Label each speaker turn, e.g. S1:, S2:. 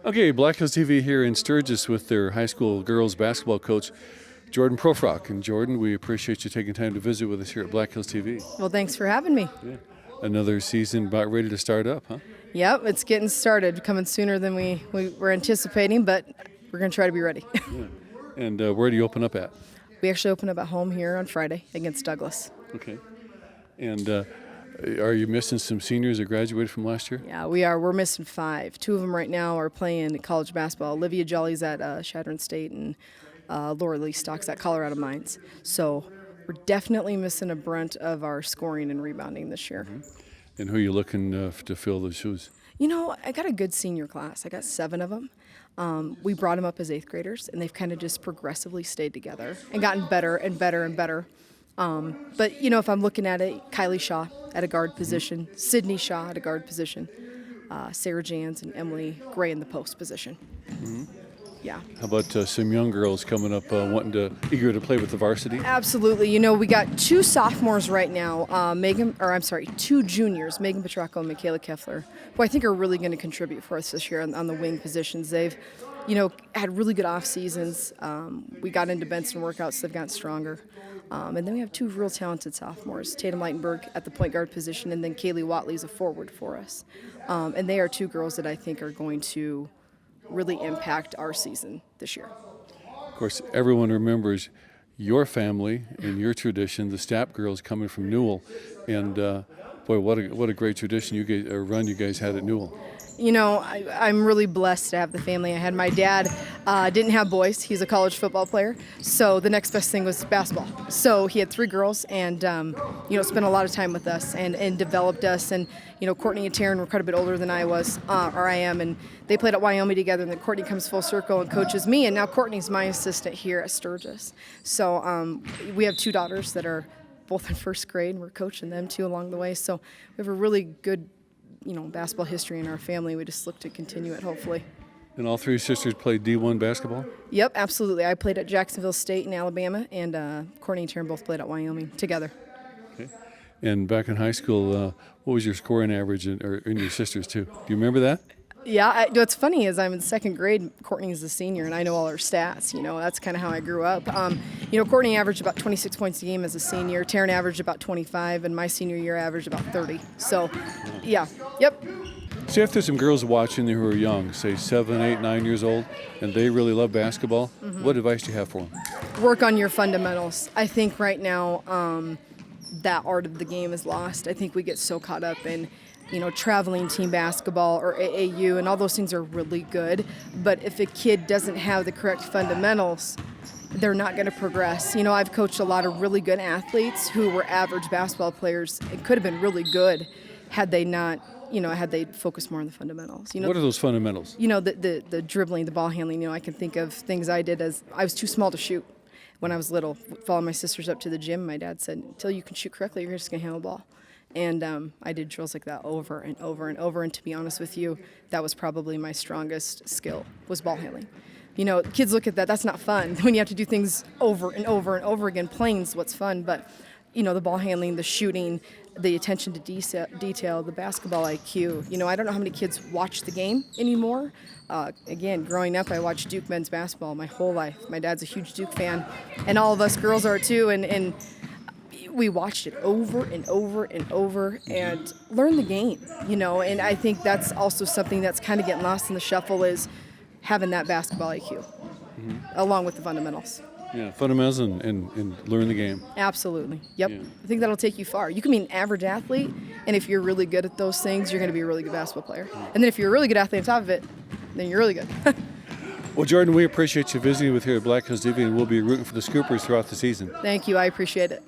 S1: Okay, Black Hills TV here in Sturgis with their high school girls basketball coach, Jordan Proefrock. And Jordan, we appreciate you taking time to visit with us here at Black Hills TV.
S2: Well, thanks for having me.
S1: Yeah. Another season about ready to start up, huh?
S2: Yep, it's getting started, coming sooner than we were anticipating, but we're going to try to be ready.
S1: Yeah. And where do you open up at?
S2: We actually open up at home here on Friday against Douglas.
S1: Okay. And are you missing some seniors that graduated from last year?
S2: Yeah, we are. We're missing 5. 2 of them right now are playing college basketball. Olivia Jolly's at Chadron State, and Laura Lee Stock's at Colorado Mines. So we're definitely missing a brunt of our scoring and rebounding this year.
S1: Mm-hmm. And who are you looking to fill those shoes?
S2: You know, I got a good senior class. I got 7 of them. We brought them up as 8th graders, and they've kind of just progressively stayed together and gotten better and better and better. But, you know, if I'm looking at it, Kylie Shaw at a guard position, Sydney Shaw at a guard position, Sarah Jans and Emily Gray in the post position.
S1: Mm-hmm.
S2: Yeah.
S1: How about some young girls coming up eager to play with the varsity?
S2: Absolutely. You know, we got 2 sophomores right now, 2 juniors, Megan Petracco and Michaela Keffler, who I think are really going to contribute for us this year on the wing positions. They've, you know, had really good off seasons. We got into Benson workouts, so they've gotten stronger. And then we have 2 real talented sophomores, Tatum Leitenberg at the point guard position, and then Kaylee Watley is a forward for us. And they are 2 girls that I think are going to really impact our season this year.
S1: Of course, everyone remembers your family and your tradition, the Stapp girls coming from Newell. And boy, what a great tradition run you guys had at Newell.
S2: You know, I'm really blessed to have the family. I had my dad, didn't have boys. He's a college football player. So the next best thing was basketball. So he had 3 girls and, you know, spent a lot of time with us and developed us. And, you know, Courtney and Taryn were quite a bit older than I am. And they played at Wyoming together. And then Courtney comes full circle and coaches me. And now Courtney's my assistant here at Sturgis. So we have 2 daughters that are both in 1st grade. And we're coaching them too along the way. So we have a really good, you know, basketball history in our family. We just look to continue it, hopefully.
S1: And all 3 sisters played D1 basketball?
S2: Yep, absolutely. I played at Jacksonville State in Alabama, and Courtney and Taryn both played at Wyoming together.
S1: Okay. And back in high school, what was your scoring average in your sisters too? Do you remember that?
S2: Yeah, what's funny is I'm in 2nd grade, Courtney's a senior, and I know all her stats. You know, that's kind of how I grew up. You know, Courtney averaged about 26 points a game as a senior. Taryn averaged about 25, and my senior year averaged about 30. So, yeah, yep.
S1: See, if there's some girls watching who are young, say 7, 8, 9 years old, and they really love basketball, what advice do you have for them?
S2: Work on your fundamentals. I think right now that art of the game is lost. I think we get so caught up in, you know, traveling team basketball or AAU, and all those things are really good. But if a kid doesn't have the correct fundamentals, they're not going to progress. You know, I've coached a lot of really good athletes who were average basketball players and could have been really good had they not, you know, had they focused more on the fundamentals. You know,
S1: what are those fundamentals?
S2: You know, the dribbling, the ball handling. You know, I can think of things I did as I was too small to shoot when I was little. Following my sisters up to the gym, my dad said, until you can shoot correctly, you're just going to handle the ball. And I did drills like that over and over and over. And to be honest with you, that was probably my strongest skill, was ball handling. You know, kids look at that. That's not fun. When you have to do things over and over and over again, playing's what's fun. But, you know, the ball handling, the shooting, the attention to detail, the basketball IQ. You know, I don't know how many kids watch the game anymore. Again, growing up, I watched Duke men's basketball my whole life. My dad's a huge Duke fan, and all of us girls are too. And we watched it over and over and over and learned the game, you know. And I think that's also something that's kind of getting lost in the shuffle, is having that basketball IQ, along with the fundamentals.
S1: Yeah, fundamentals and learn the game.
S2: Absolutely. Yep.
S1: Yeah.
S2: I think that'll take you far. You can be an average athlete, and if you're really good at those things, you're going to be a really good basketball player. And then if you're a really good athlete on top of it, then you're really good.
S1: Well, Jordan, we appreciate you visiting with here at Black Hills TV, and we'll be rooting for the Scoopers throughout the season.
S2: Thank you. I appreciate it.